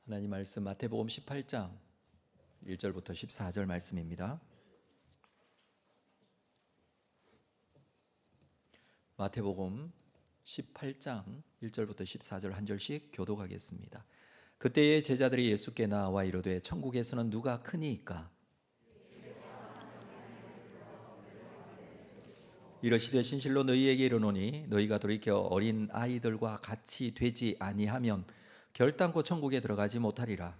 하나님 말씀 마태복음 18장 1절부터 14절 말씀입니다. 마태복음 18장 1절부터 14절 한 절씩 교독하겠습니다. 그때의 제자들이 예수께 나와 이르되 천국에서는 누가 크니이까? 이르시되 진실로 너희에게 이르노니 너희가 돌이켜 어린 아이들과 같이 되지 아니하면 결단코 천국에 들어가지 못하리라.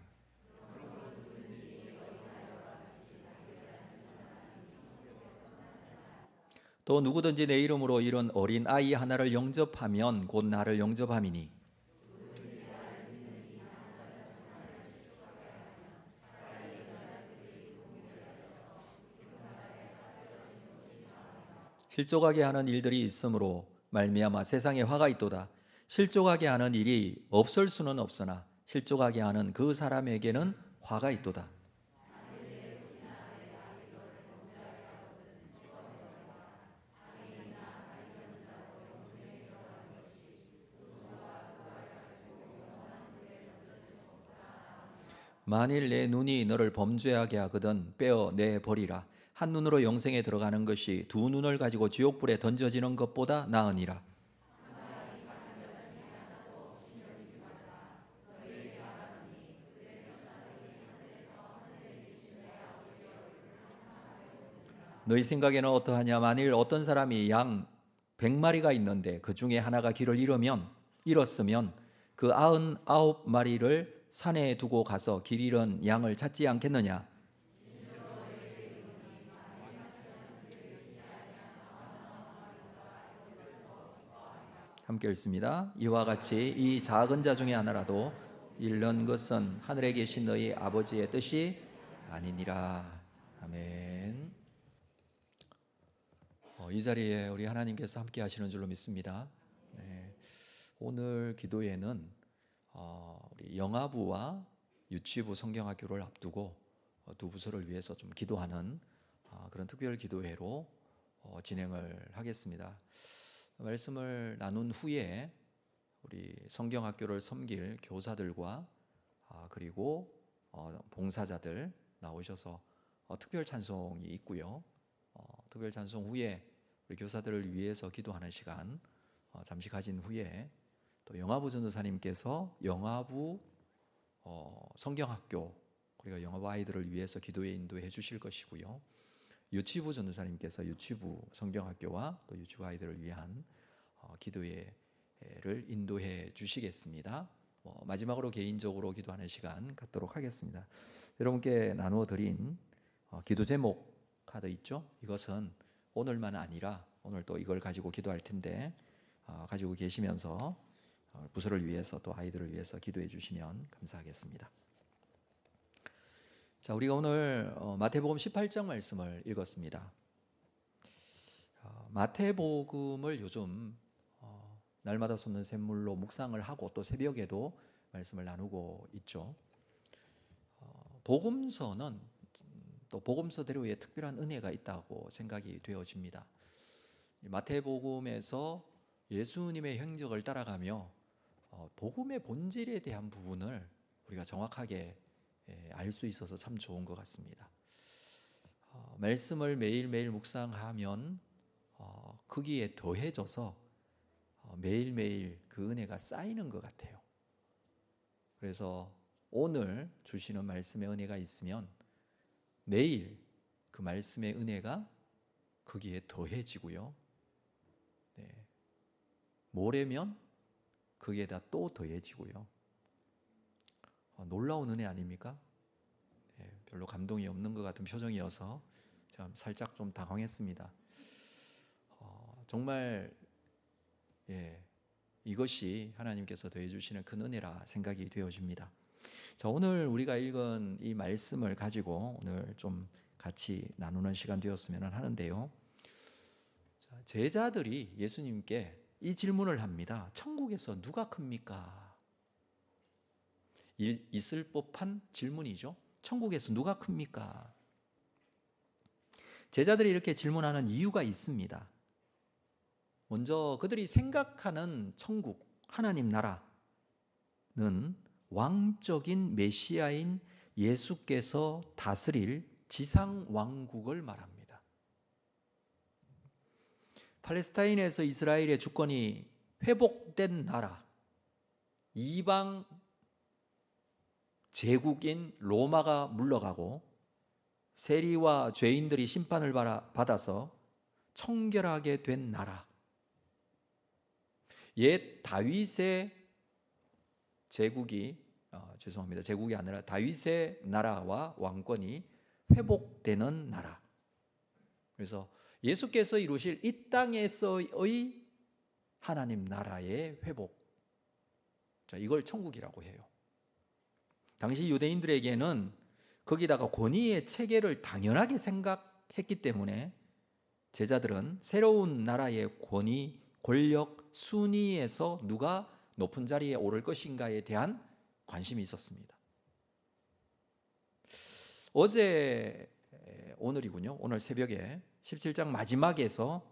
또 누구든지 내 이름으로 이런 어린 아이 하나를 영접하면 곧 나를 영접함이니 실족하게 하는 일들이 있으므로 말미암아 세상에 화가 있도다. 실족하게 하는 일이 없을 수는 없으나 실족하게 하는 그 사람에게는 화가 있도다. 만일 내 눈이 너를 범죄하게 하거든 빼어 내 버리라. 한 눈으로 영생에 들어가는 것이 두 눈을 가지고 지옥불에 던져지는 것보다 나으니라. 너희 생각에는 어떠하냐? 만일 어떤 사람이 양 100마리가 있는데 그 중에 하나가 길을 잃었으면 그 99마리를 산에 두고 가서 길 잃은 양을 찾지 않겠느냐? 함께 읽습니다. 이와 같이 이 작은 자 중에 하나라도 잃는 것은 하늘에 계신 너희 아버지의 뜻이 아니니라. 아멘. 이 자리에 우리 하나님께서 함께 하시는 줄로 믿습니다. 네. 오늘 기도회는 우리 영아부와 유치부 성경학교를 앞두고 두 부서를 위해서 좀 기도하는 그런 특별 기도회로 진행을 하겠습니다. 말씀을 나눈 후에 우리 성경학교를 섬길 교사들과 그리고 봉사자들 나오셔서 특별 찬송이 있고요. 특별 찬송 후에 우리 교사들을 위해서 기도하는 시간 잠시 가진 후에 또 영아부 전도사님께서 영아부 성경학교 그리고 영아부 아이들을 위해서 기도에 인도해 주실 것이고요. 유치부 전도사님께서 유치부 성경학교와 또 유치부 아이들을 위한 기도회를 인도해 주시겠습니다. 마지막으로 개인적으로 기도하는 시간 갖도록 하겠습니다. 여러분께 나누어 드린 기도 제목 카드 있죠? 이것은 오늘만 아니라 오늘 또 이걸 가지고 기도할 텐데 가지고 계시면서 부서를 위해서 또 아이들을 위해서 기도해 주시면 감사하겠습니다. 자, 우리가 오늘 마태복음 18장 말씀을 읽었습니다. 마태복음을 요즘 날마다 솟는 샘물로 묵상을 하고 또 새벽에도 말씀을 나누고 있죠. 복음서는 또 복음서대로의 특별한 은혜가 있다고 생각이 되어집니다. 마태복음에서 예수님의 행적을 따라가며 복음의 본질에 대한 부분을 우리가 정확하게 알 수 있어서 참 좋은 것 같습니다. 말씀을 매일매일 묵상하면 거기에 더해져서 매일매일 그 은혜가 쌓이는 것 같아요. 그래서 오늘 주시는 말씀의 은혜가 있으면 내일 그 말씀의 은혜가 거기에 더해지고요. 모레면 거기에다 또 더해지고요. 놀라운 은혜 아닙니까? 별로 감동이 없는 것 같은 표정이어서 제가 살짝 좀 당황했습니다. 정말 이것이 하나님께서 더해주시는 큰 은혜라 생각이 되어집니다. 자, 오늘 우리가 읽은 이 말씀을 가지고 오늘 좀 같이 나누는 시간 되었으면 하는데요. 자, 제자들이 예수님께 이 질문을 합니다. 천국에서 누가 큽니까? 있을 법한 질문이죠. 천국에서 누가 큽니까? 제자들이 이렇게 질문하는 이유가 있습니다. 먼저 그들이 생각하는 천국, 하나님 나라는 왕적인 메시아인 예수께서 다스릴 지상 왕국을 말합니다. 팔레스타인에서 이스라엘의 주권이 회복된 나라, 이방 제국인 로마가 물러가고 세리와 죄인들이 심판을 받아서 청결하게 된 나라, 옛 다윗의 제국이 제국이 아니라 다윗의 나라와 왕권이 회복되는 나라. 그래서 예수께서 이루실 이 땅에서의 하나님 나라의 회복, 이걸 천국이라고 해요. 당시 유대인들에게는 거기다가 권위의 체계를 당연하게 생각했기 때문에 제자들은 새로운 나라의 권위, 권력, 순위에서 누가 높은 자리에 오를 것인가에 대한 관심이 있었습니다. 오늘이군요. 오늘 새벽에 17장 마지막에서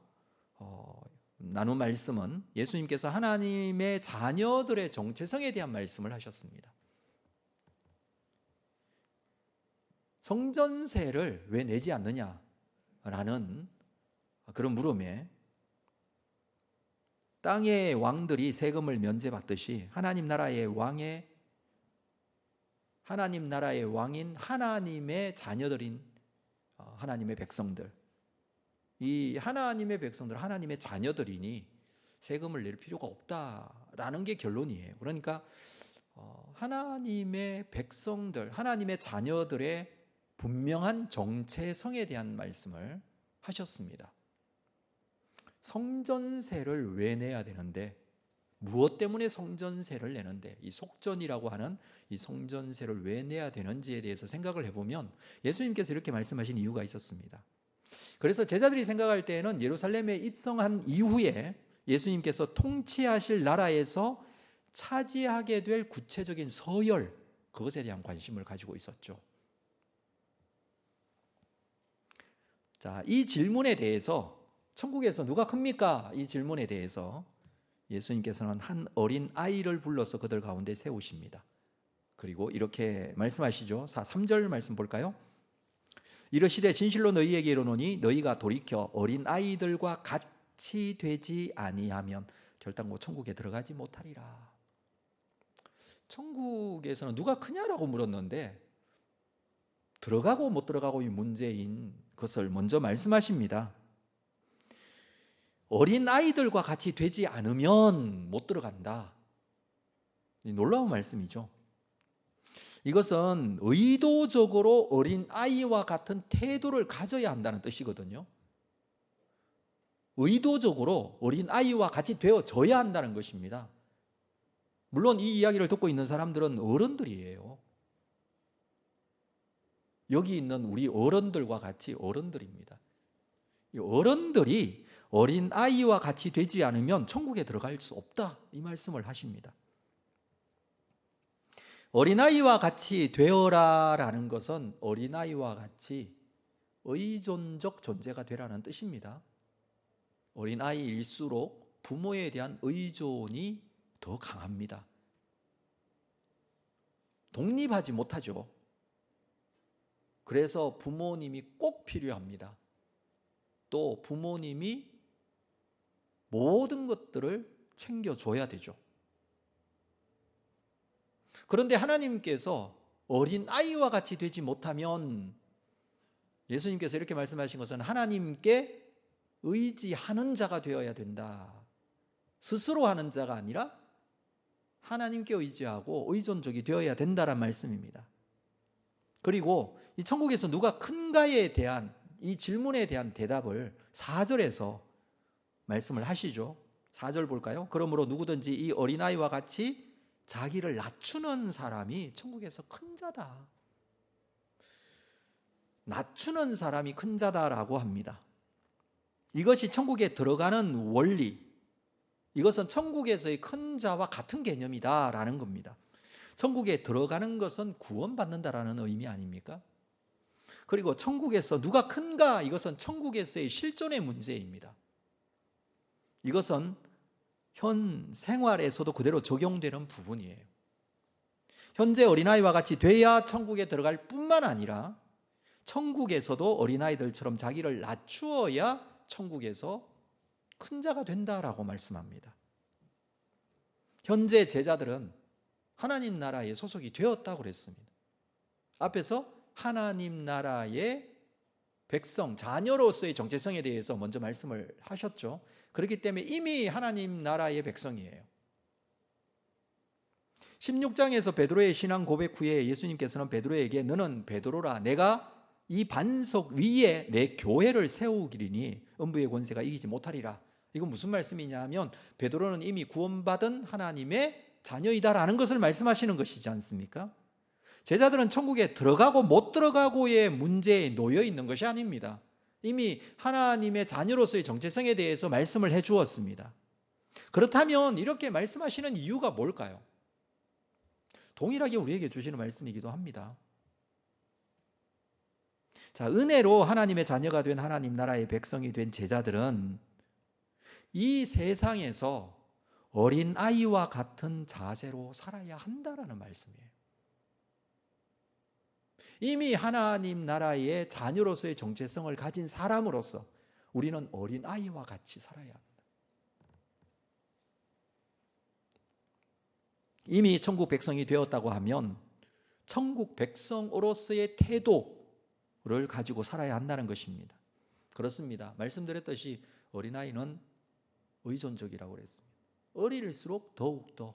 나눈 말씀은 예수님께서 하나님의 자녀들의 정체성에 대한 말씀을 하셨습니다. 성전세를 왜 내지 않느냐라는 그런 물음에 땅의 왕들이 세금을 면제받듯이 하나님 나라의 왕인 하나님의 자녀들인 하나님의 백성들, 이 하나님의 백성들, 하나님의 자녀들이니 세금을 낼 필요가 없다라는 게 결론이에요. 그러니까 하나님의 백성들, 하나님의 자녀들의 분명한 정체성에 대한 말씀을 하셨습니다. 성전세를 왜 내야 되는데, 무엇 때문에 성전세를 내는데, 이 속전이라고 하는 이 성전세를 왜 내야 되는지에 대해서 생각을 해보면 예수님께서 이렇게 말씀하신 이유가 있었습니다. 그래서 제자들이 생각할 때에는 예루살렘에 입성한 이후에 예수님께서 통치하실 나라에서 차지하게 될 구체적인 서열, 그것에 대한 관심을 가지고 있었죠. 자, 이 질문에 대해서 천국에서 누가 큽니까? 이 질문에 대해서 예수님께서는 한 어린 아이를 불러서 그들 가운데 세우십니다. 그리고 이렇게 말씀하시죠. 3절 말씀 볼까요? 이르시되 진실로 너희에게 이르노니 너희가 돌이켜 어린 아이들과 같이 되지 아니하면 결단코 천국에 들어가지 못하리라. 천국에서는 누가 크냐라고 물었는데 들어가고 못 들어가고의 문제인 것을 먼저 말씀하십니다. 어린 아이들과 같이 되지 않으면 못 들어간다. 놀라운 말씀이죠. 이것은 의도적으로 어린 아이와 같은 태도를 가져야 한다는 뜻이거든요. 의도적으로 어린 아이와 같이 되어져야 한다는 것입니다. 물론 이 이야기를 듣고 있는 사람들은 어른들이에요. 여기 있는 우리 어른들과 같이 어른들입니다. 이 어른들이 어린 아이와 같이 되지 않으면 천국에 들어갈 수 없다, 이 말씀을 하십니다. 어린아이와 같이 되어라라는 것은 어린아이와 같이 의존적 존재가 되라는 뜻입니다. 어린아이일수록 부모에 대한 의존이 더 강합니다. 독립하지 못하죠. 그래서 부모님이 꼭 필요합니다. 또 부모님이 모든 것들을 챙겨줘야 되죠. 그런데 하나님께서 어린아이와 같이 되지 못하면, 예수님께서 이렇게 말씀하신 것은 하나님께 의지하는 자가 되어야 된다. 스스로 하는 자가 아니라 하나님께 의지하고 의존적이 되어야 된다는 말씀입니다. 그리고 이 천국에서 누가 큰가에 대한 이 질문에 대한 대답을 4절에서 말씀을 하시죠. 4절 볼까요? 그러므로 누구든지 이 어린아이와 같이 자기를 낮추는 사람이 천국에서 큰 자다. 낮추는 사람이 큰 자다라고 합니다. 이것이 천국에 들어가는 원리, 이것은 천국에서의 큰 자와 같은 개념이다라는 겁니다. 천국에 들어가는 것은 구원받는다라는 의미 아닙니까? 그리고 천국에서 누가 큰가, 이것은 천국에서의 실존의 문제입니다. 이것은 현 생활에서도 그대로 적용되는 부분이에요. 현재 어린아이와 같이 돼야 천국에 들어갈 뿐만 아니라 천국에서도 어린아이들처럼 자기를 낮추어야 천국에서 큰 자가 된다라고 말씀합니다. 현재 제자들은 하나님 나라에 소속이 되었다고 그랬습니다. 앞에서 하나님 나라의 백성, 자녀로서의 정체성에 대해서 먼저 말씀을 하셨죠. 그렇기 때문에 이미 하나님 나라의 백성이에요. 16장에서 베드로의 신앙 고백 후에 예수님께서는 베드로에게 너는 베드로라, 내가 이 반석 위에 내 교회를 세우기리니 음부의 권세가 이기지 못하리라. 이건 무슨 말씀이냐 하면 베드로는 이미 구원받은 하나님의 자녀이다라는 것을 말씀하시는 것이지 않습니까? 제자들은 천국에 들어가고 못 들어가고의 문제에 놓여 있는 것이 아닙니다. 이미 하나님의 자녀로서의 정체성에 대해서 말씀을 해 주었습니다. 그렇다면 이렇게 말씀하시는 이유가 뭘까요? 동일하게 우리에게 주시는 말씀이기도 합니다. 자, 은혜로 하나님의 자녀가 된 하나님 나라의 백성이 된 제자들은 이 세상에서 어린아이와 같은 자세로 살아야 한다라는 말씀이에요. 이미 하나님 나라의 자녀로서의 정체성을 가진 사람으로서 우리는 어린아이와 같이 살아야 합니다. 이미 천국 백성이 되었다고 하면 천국 백성으로서의 태도를 가지고 살아야 한다는 것입니다. 그렇습니다. 말씀드렸듯이 어린아이는 의존적이라고 그랬습니다. 어릴수록 더욱더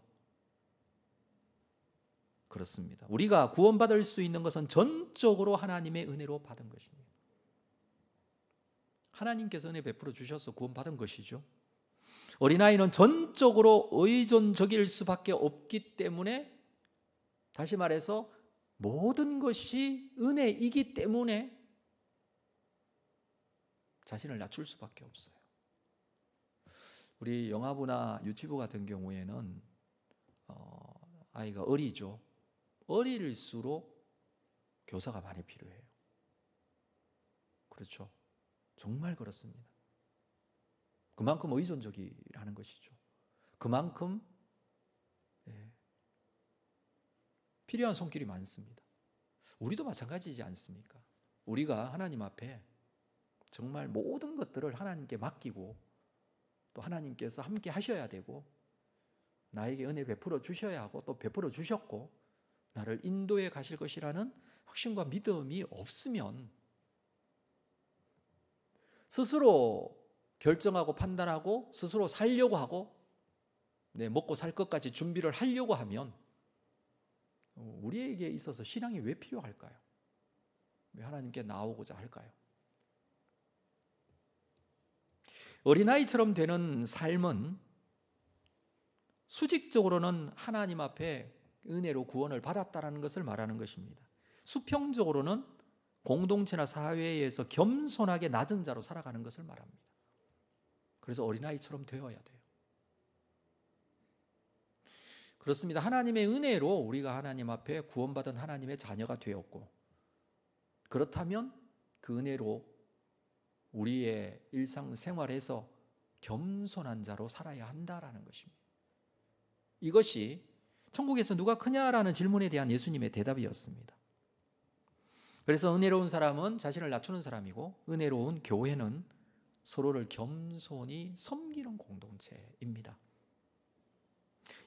그렇습니다. 우리가 구원받을 수 있는 것은 전적으로 하나님의 은혜로 받은 것입니다. 하나님께서 은혜 베풀어 주셔서 구원받은 것이죠. 어린아이는 전적으로 의존적일 수밖에 없기 때문에, 다시 말해서 모든 것이 은혜이기 때문에 자신을 낮출 수밖에 없어요. 우리 영화부나 유튜브 같은 경우에는 아이가 어리죠. 어릴수록 교사가 많이 필요해요. 그렇죠. 정말 그렇습니다. 그만큼 의존적이라는 것이죠. 그만큼 필요한 손길이 많습니다. 우리도 마찬가지지 않습니까? 우리가 하나님 앞에 정말 모든 것들을 하나님께 맡기고 또 하나님께서 함께 하셔야 되고 나에게 은혜 베풀어 주셔야 하고 또 베풀어 주셨고 나를 인도해 가실 것이라는 확신과 믿음이 없으면 스스로 결정하고 판단하고 스스로 살려고 하고 먹고 살 것까지 준비를 하려고 하면 우리에게 있어서 신앙이 왜 필요할까요? 왜 하나님께 나오고자 할까요? 어린아이처럼 되는 삶은 수직적으로는 하나님 앞에 은혜로 구원을 받았다는 것을 말하는 것입니다. 수평적으로는 공동체나 사회에서 겸손하게 낮은 자로 살아가는 것을 말합니다. 그래서 어린아이처럼 되어야 돼요. 그렇습니다. 하나님의 은혜로 우리가 하나님 앞에 구원받은 하나님의 자녀가 되었고, 그렇다면 그 은혜로 우리의 일상생활에서 겸손한 자로 살아야 한다라는 것입니다. 이것이 천국에서 누가 크냐라는 질문에 대한 예수님의 대답이었습니다. 그래서 은혜로운 사람은 자신을 낮추는 사람이고 은혜로운 교회는 서로를 겸손히 섬기는 공동체입니다.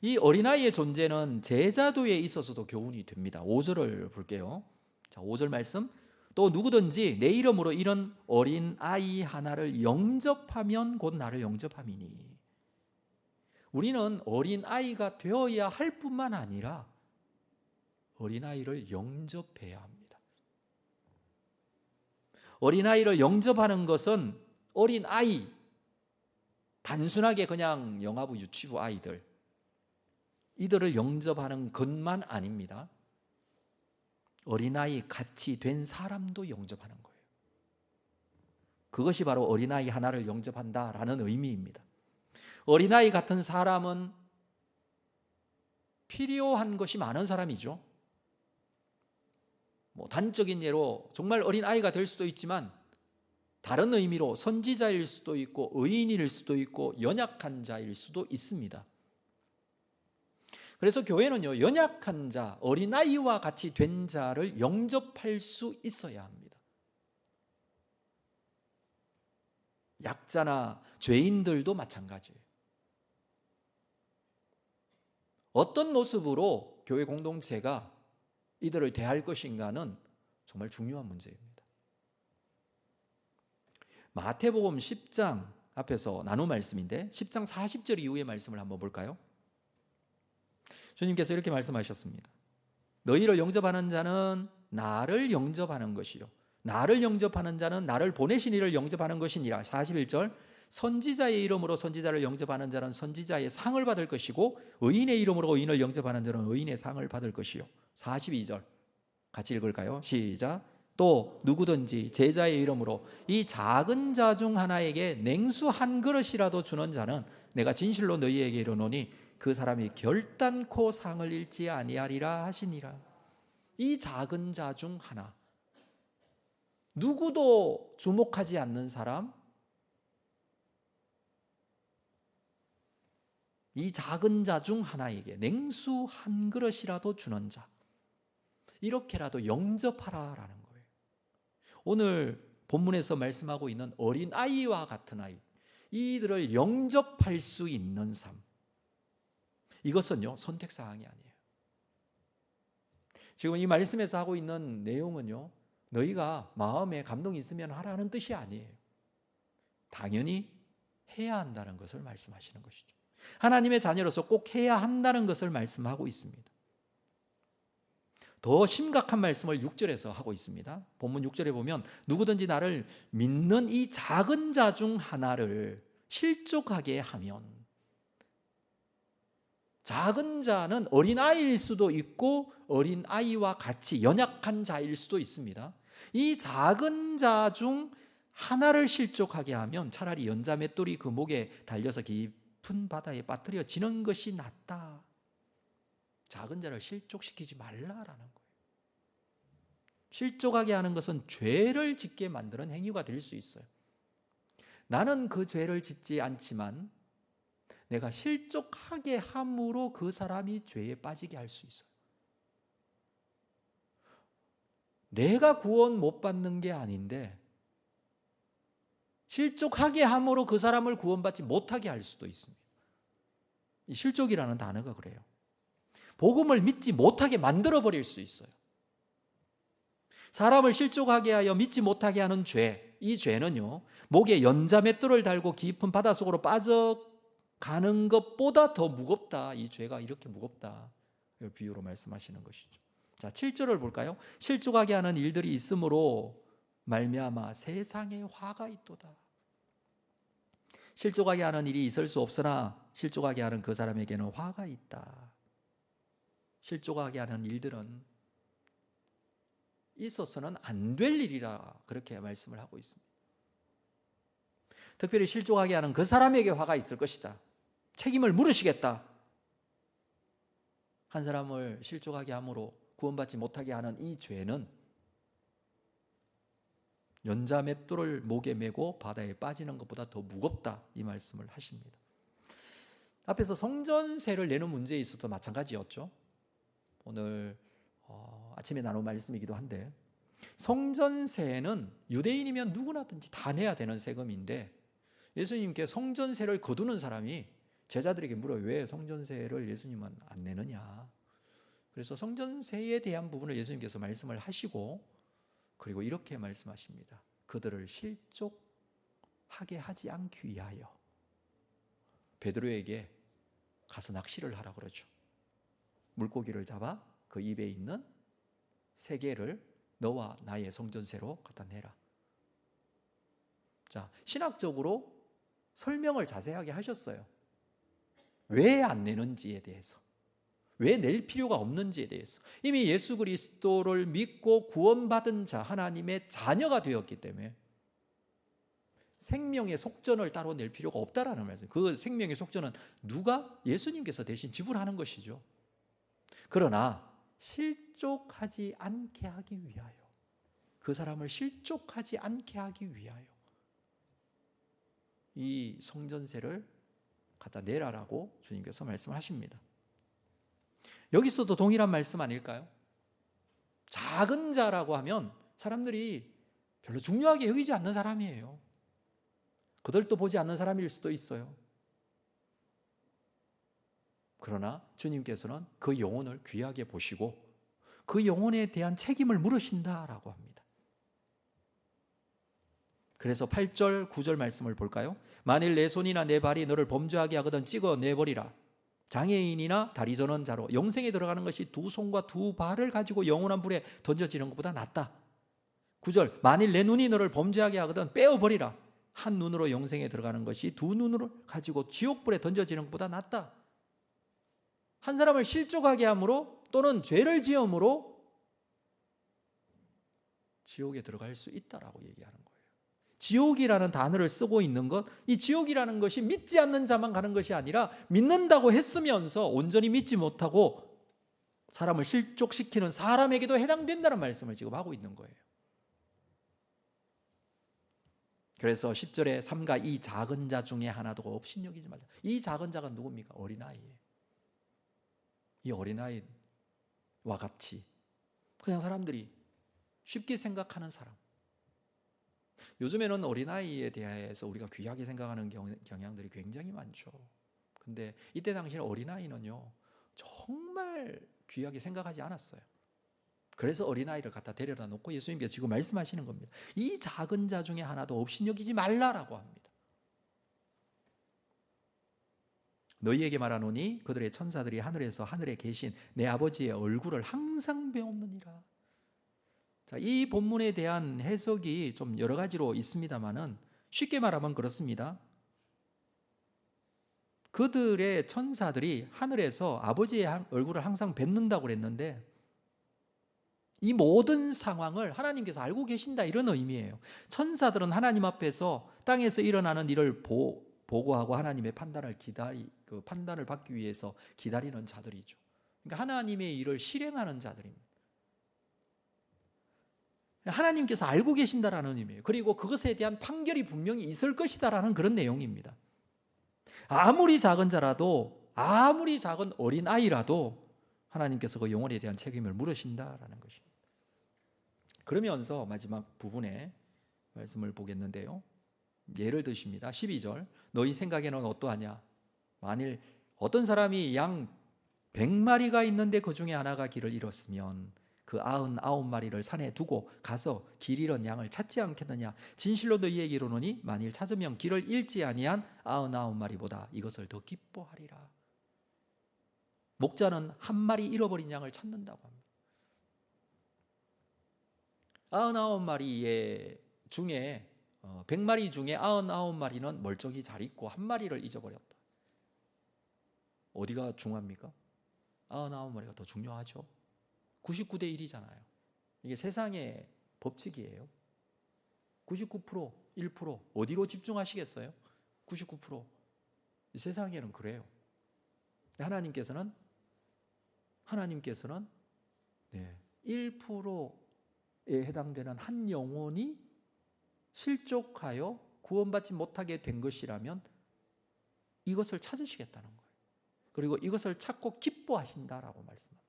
이 어린아이의 존재는 제자도에 있어서도 교훈이 됩니다. 5절을 볼게요. 자, 5절 말씀. 또 누구든지 내 이름으로 이런 어린아이 하나를 영접하면 곧 나를 영접함이니. 우리는 어린아이가 되어야 할 뿐만 아니라 어린아이를 영접해야 합니다. 어린아이를 영접하는 것은 어린아이, 단순하게 그냥 영아부, 유치부 아이들, 이들을 영접하는 것만 아닙니다. 어린아이 같이 된 사람도 영접하는 거예요. 그것이 바로 어린아이 하나를 영접한다라는 의미입니다. 어린아이 같은 사람은 필요한 것이 많은 사람이죠. 단적인 예로 정말 어린아이가 될 수도 있지만 다른 의미로 선지자일 수도 있고 의인일 수도 있고 연약한 자일 수도 있습니다. 그래서 교회는요, 연약한 자, 어린아이와 같이 된 자를 영접할 수 있어야 합니다. 약자나 죄인들도 마찬가지예요. 어떤 모습으로 교회 공동체가 이들을 대할 것인가는 정말 중요한 문제입니다. 마태복음 10장 앞에서 나눈 말씀인데 10장 40절 이후의 말씀을 한번 볼까요? 주님께서 이렇게 말씀하셨습니다. 너희를 영접하는 자는 나를 영접하는 것이요 나를 영접하는 자는 나를 보내신 이를 영접하는 것이니라. 41절 선지자의 이름으로 선지자를 영접하는 자는 선지자의 상을 받을 것이고 의인의 이름으로 의인을 영접하는 자는 의인의 상을 받을 것이요. 42절 같이 읽을까요? 시작. 또 누구든지 제자의 이름으로 이 작은 자 중 하나에게 냉수 한 그릇이라도 주는 자는 내가 진실로 너희에게 이르노니 그 사람이 결단코 상을 잃지 아니하리라 하시니라. 이 작은 자 중 하나, 누구도 주목하지 않는 사람, 이 작은 자 중 하나에게 냉수 한 그릇이라도 주는 자, 이렇게라도 영접하라라는 거예요. 오늘 본문에서 말씀하고 있는 어린아이와 같은 아이, 이들을 영접할 수 있는 삶, 이것은요 선택사항이 아니에요. 지금 이 말씀에서 하고 있는 내용은요, 너희가 마음에 감동이 있으면 하라는 뜻이 아니에요. 당연히 해야 한다는 것을 말씀하시는 것이죠. 하나님의 자녀로서 꼭 해야 한다는 것을 말씀하고 있습니다. 더 심각한 말씀을 6절에서 하고 있습니다. 본문 6절에 보면 누구든지 나를 믿는 이 작은 자 중 하나를 실족하게 하면, 작은 자는 어린아이일 수도 있고 어린아이와 같이 연약한 자일 수도 있습니다. 이 작은 자 중 하나를 실족하게 하면 차라리 연자맷돌이 그 목에 달려서 깊은 바다에 빠뜨려지는 것이 낫다. 작은 자를 실족시키지 말라라는 거예요. 실족하게 하는 것은 죄를 짓게 만드는 행위가 될 수 있어요. 나는 그 죄를 짓지 않지만 내가 실족하게 함으로 그 사람이 죄에 빠지게 할 수 있어요. 내가 구원 못 받는 게 아닌데 실족하게 함으로 그 사람을 구원받지 못하게 할 수도 있습니다. 이 실족이라는 단어가 그래요. 복음을 믿지 못하게 만들어버릴 수 있어요. 사람을 실족하게 하여 믿지 못하게 하는 죄, 이 죄는요 목에 연자맷돌을 달고 깊은 바닷속으로 빠져가는 것보다 더 무겁다. 이 죄가 이렇게 무겁다. 이 비유로 말씀하시는 것이죠. 자, 7절을 볼까요? 실족하게 하는 일들이 있으므로 말미암아 세상에 화가 있도다. 실족하게 하는 일이 있을 수 없으나 실족하게 하는 그 사람에게는 화가 있다. 실족하게 하는 일들은 있어서는 안 될 일이라 그렇게 말씀을 하고 있습니다. 특별히 실족하게 하는 그 사람에게 화가 있을 것이다. 책임을 물으시겠다. 한 사람을 실족하게 함으로 구원받지 못하게 하는 이 죄는 연자맷돌을 목에 메고 바다에 빠지는 것보다 더 무겁다. 이 말씀을 하십니다. 앞에서 성전세를 내는 문제에 있어도 마찬가지였죠. 오늘 아침에 나눈 말씀이기도 한데, 성전세는 유대인이면 누구나든지 다 내야 되는 세금인데 예수님께 성전세를 거두는 사람이 제자들에게 물어요. 왜 성전세를 예수님은 안 내느냐. 그래서 성전세에 대한 부분을 예수님께서 말씀을 하시고, 그리고 이렇게 말씀하십니다. 그들을 실족하게 하지 않기 위하여 베드로에게 가서 낚시를 하라고 그러죠. 물고기를 잡아 그 입에 있는 세 개를 너와 나의 성전세로 갖다 내라. 자, 신학적으로 설명을 자세하게 하셨어요. 왜 안 내는지에 대해서, 왜 낼 필요가 없는지에 대해서. 이미 예수 그리스도를 믿고 구원받은 자, 하나님의 자녀가 되었기 때문에 생명의 속전을 따로 낼 필요가 없다라는 말씀. 그 생명의 속전은 누가? 예수님께서 대신 지불하는 것이죠. 그러나 실족하지 않게 하기 위하여, 그 사람을 실족하지 않게 하기 위하여 이 성전세를 갖다 내라라고 주님께서 말씀하십니다. 여기서도 동일한 말씀 아닐까요? 작은 자라고 하면 사람들이 별로 중요하게 여기지 않는 사람이에요. 그들도 보지 않는 사람일 수도 있어요. 그러나 주님께서는 그 영혼을 귀하게 보시고 그 영혼에 대한 책임을 물으신다라고 합니다. 그래서 8절, 9절 말씀을 볼까요? 만일 내 손이나 내 발이 너를 범죄하게 하거든 찍어 내버리라. 장애인이나 다리 저는 자로 영생에 들어가는 것이 두 손과 두 발을 가지고 영원한 불에 던져지는 것보다 낫다. 9절, 만일 내 눈이 너를 범죄하게 하거든 빼어버리라. 한 눈으로 영생에 들어가는 것이 두 눈으로 가지고 지옥불에 던져지는 것보다 낫다. 한 사람을 실족하게 함으로 또는 죄를 지음으로 지옥에 들어갈 수 있다라고 얘기하는 거예요. 지옥이라는 단어를 쓰고 있는 것, 이 지옥이라는 것이 믿지 않는 자만 가는 것이 아니라 믿는다고 했으면서 온전히 믿지 못하고 사람을 실족시키는 사람에게도 해당된다는 말씀을 지금 하고 있는 거예요. 그래서 10절에 삼가 이 작은 자 중에 하나도 업신여기지 말자. 이 작은 자가 누굽니까? 어린아이예요. 이 어린아이와 같이 그냥 사람들이 쉽게 생각하는 사람. 요즘에는 어린아이에 대해서 우리가 귀하게 생각하는 경향들이 굉장히 많죠. 근데 이때 당시에 어린아이는요 정말 귀하게 생각하지 않았어요. 그래서 어린아이를 갖다 데려다 놓고 예수님께서 지금 말씀하시는 겁니다. 이 작은 자 중에 하나도 업신여기지 말라라고 합니다. 너희에게 말하노니 그들의 천사들이 하늘에서 하늘에 계신 내 아버지의 얼굴을 항상 배우느니라. 자, 이 본문에 대한 해석이 좀 여러 가지로 있습니다만은 쉽게 말하면 그렇습니다. 그들의 천사들이 하늘에서 아버지의 얼굴을 항상 뵙는다고 그랬는데 이 모든 상황을 하나님께서 알고 계신다 이런 의미예요. 천사들은 하나님 앞에서 땅에서 일어나는 일을 보고하고 하나님의 판단을 그 판단을 받기 위해서 기다리는 자들이죠. 그러니까 하나님의 일을 실행하는 자들입니다. 하나님께서 알고 계신다라는 의미예요. 그리고 그것에 대한 판결이 분명히 있을 것이다라는 그런 내용입니다. 아무리 작은 자라도 아무리 작은 어린아이라도 하나님께서 그 영혼에 대한 책임을 물으신다라는 것입니다. 그러면서 마지막 부분에 말씀을 보겠는데요. 예를 드십니다. 12절 너희 생각에는 어떠하냐? 만일 어떤 사람이 양 100마리가 있는데 그 중에 하나가 길을 잃었으면 그 99마리를 산에 두고 가서 길 잃은 양을 찾지 않겠느냐? 진실로 너희에게 이르노니 만일 찾으면 길을 잃지 아니한 99마리보다 이것을 더 기뻐하리라. 목자는 한 마리 잃어버린 양을 찾는다고 합니다. 99마리 중에 100마리 중에 99마리는 멀쩡히 잘 있고 한 마리를 잊어버렸다. 어디가 중요합니까? 99마리가 더 중요하죠. 99대 1이잖아요. 이게 세상의 법칙이에요. 99%, 1% 어디로 집중하시겠어요? 99% 세상에는 그래요. 하나님께서는 1%에 해당되는 한 영혼이 실족하여 구원받지 못하게 된 것이라면 이것을 찾으시겠다는 거예요. 그리고 이것을 찾고 기뻐하신다라고 말씀합니다.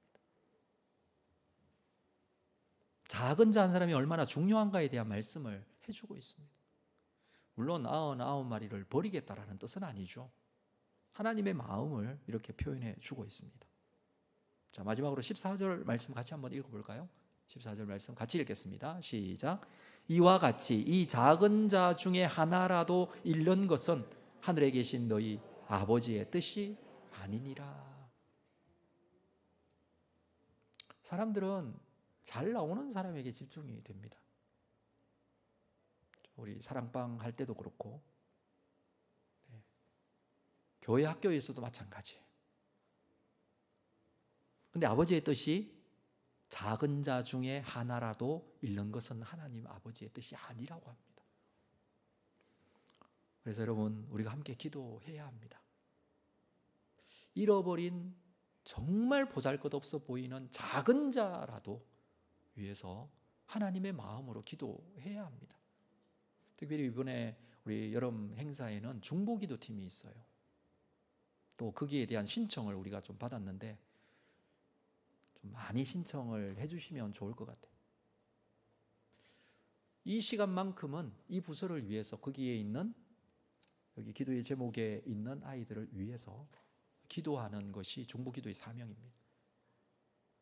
작은 자 한 사람이 얼마나 중요한가에 대한 말씀을 해주고 있습니다. 물론 99마리를 버리겠다라는 뜻은 아니죠. 하나님의 마음을 이렇게 표현해 주고 있습니다. 자, 마지막으로 14절 말씀 같이 한번 읽어볼까요? 14절 말씀 같이 읽겠습니다. 시작. 이와 같이 이 작은 자 중에 하나라도 잃는 것은 하늘에 계신 너희 아버지의 뜻이 아니니라. 사람들은 잘 나오는 사람에게 집중이 됩니다. 우리 사랑방 할 때도 그렇고 교회 학교에서도 마찬가지예요. 근데 아버지의 뜻이 작은 자 중에 하나라도 잃는 것은 하나님 아버지의 뜻이 아니라고 합니다. 그래서 여러분 우리가 함께 기도해야 합니다. 잃어버린 정말 보잘것없어 보이는 작은 자라도 위해서 하나님의 마음으로 기도해야 합니다. 특별히 이번에 우리 여름 행사에는 중보기도 팀이 있어요. 또 거기에 대한 신청을 우리가 좀 받았는데 좀 많이 신청을 해주시면 좋을 것 같아요. 이 시간만큼은 이 부서를 위해서 거기에 있는 여기 기도의 제목에 있는 아이들을 위해서 기도하는 것이 중보기도의 사명입니다.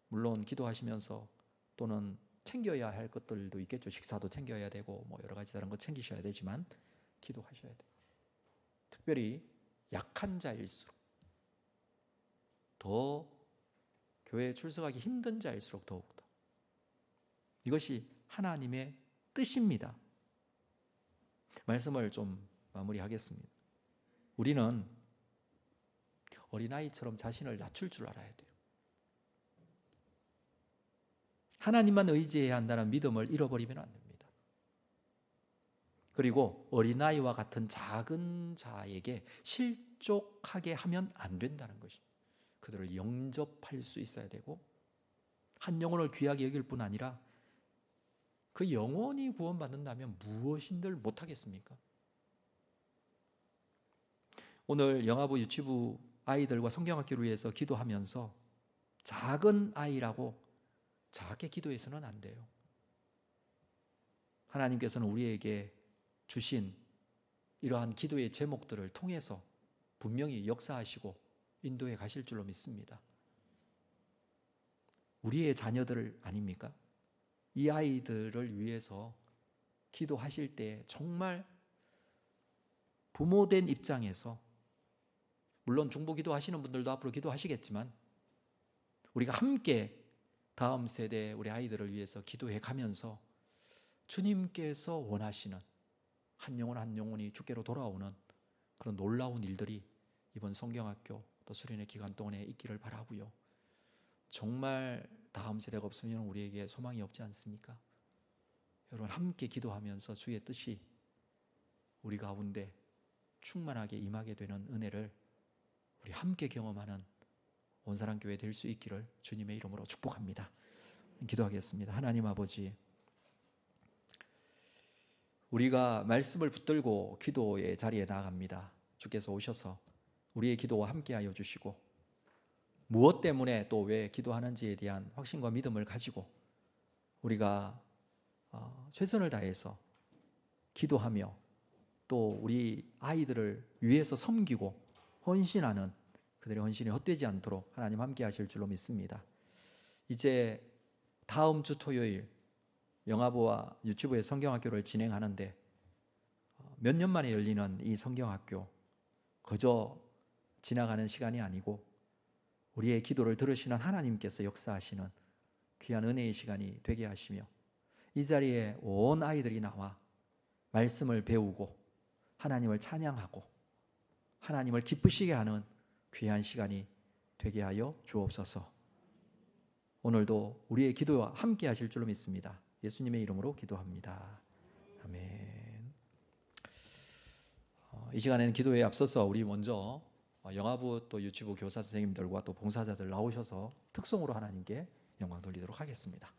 물론 기도하시면서 또는 챙겨야 할 것들도 있겠죠. 식사도 챙겨야 되고 뭐 여러 가지 다른 거 챙기셔야 되지만 기도하셔야 돼요. 특별히 약한 자일수록, 더 교회에 출석하기 힘든 자일수록 더욱더 이것이 하나님의 뜻입니다. 말씀을 좀 마무리하겠습니다. 우리는 어린아이처럼 자신을 낮출 줄 알아야 돼요. 하나님만 의지해야 한다는 믿음을 잃어버리면 안 됩니다. 그리고 어린아이와 같은 작은 자에게 실족하게 하면 안 된다는 것입니다. 그들을 영접할 수 있어야 되고 한 영혼을 귀하게 여길 뿐 아니라 그 영혼이 구원받는다면 무엇인들 못하겠습니까? 오늘 영아부 유치부 아이들과 성경학교를 위해서 기도하면서 작은 아이라고 작게 기도해서는 안 돼요. 하나님께서는 우리에게 주신 이러한 기도의 제목들을 통해서 분명히 역사하시고 인도해 가실 줄로 믿습니다. 우리의 자녀들 아닙니까? 이 아이들을 위해서 기도하실 때 정말 부모된 입장에서, 물론 중보기도 하시는 분들도 앞으로 기도하시겠지만 우리가 함께 다음 세대 우리 아이들을 위해서 기도해 가면서 주님께서 원하시는 한 영혼 한 영혼이 주께로 돌아오는 그런 놀라운 일들이 이번 성경학교 또 수련회 기간 동안에 있기를 바라고요. 정말 다음 세대가 없으면 우리에게 소망이 없지 않습니까? 여러분 함께 기도하면서 주의 뜻이 우리 가운데 충만하게 임하게 되는 은혜를 우리 함께 경험하는 온사랑교회 될 수 있기를 주님의 이름으로 축복합니다. 기도하겠습니다. 하나님 아버지, 우리가 말씀을 붙들고 기도의 자리에 나아갑니다. 주께서 오셔서 우리의 기도와 함께하여 주시고 무엇 때문에 또 왜 기도하는지에 대한 확신과 믿음을 가지고 우리가 최선을 다해서 기도하며 또 우리 아이들을 위해서 섬기고 헌신하는 그들의 헌신이 헛되지 않도록 하나님 함께 하실 줄로 믿습니다. 이제 다음 주 토요일 영아부와 유치부의 성경학교를 진행하는데 몇 년 만에 열리는 이 성경학교, 그저 지나가는 시간이 아니고 우리의 기도를 들으시는 하나님께서 역사하시는 귀한 은혜의 시간이 되게 하시며 이 자리에 온 아이들이 나와 말씀을 배우고 하나님을 찬양하고 하나님을 기쁘시게 하는 귀한 시간이 되게 하여 주옵소서. 오늘도 우리의 기도와 함께 하실 줄로 믿습니다. 예수님의 이름으로 기도합니다. 아멘. 이 시간에는 기도에 앞서서 우리 먼저 영아부 또 유치부 교사 선생님들과 또 봉사자들 나오셔서 특성으로 하나님께 영광 돌리도록 하겠습니다.